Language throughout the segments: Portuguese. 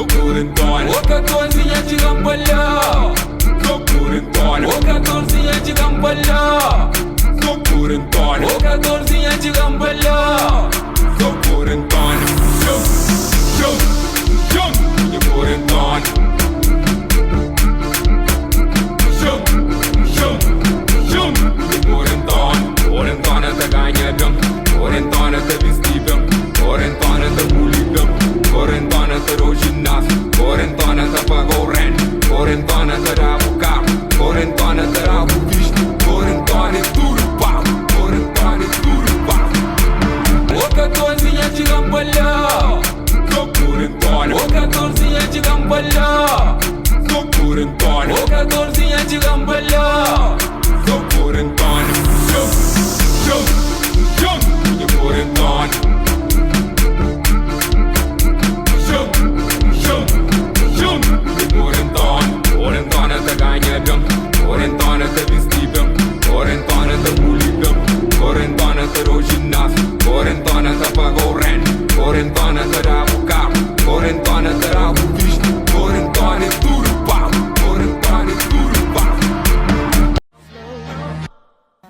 Curentone, o 14 de Gampalha. Sou Curentone, o 14 de Gampalha. Sou Curentone, o 14 de Gampalha. Sou Curentone, show, show, show. Minha Curentone, show, show, show. Minha Curentone, Curentone te ganha bem, Curentone te vesti bem, Curentone te puli bem, Curentone te dá o ginásio, Curentone te paga o rent, Curentone te dá o carro, Curentone te dá o visto, Curentone tudo pau, Curentone tudo pau. O 14 de Gampalha, sou Curentone, o 14 de Gampalha, sou Curentone, o 14 de Gampalha, sou Curentone, show, show, show. Minha Curentone, show, show, show. Minha Curentone, Curentone te ganha bem, Curentone te vesti bem, Curentone te puli bem, Curentone te dá o ginásio, Curentone te paga o rent, Curentone te dá o carro, Curentone te dá o visto, Curentone tudo pau, Curentone tudo pau.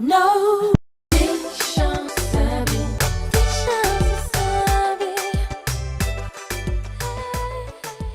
No.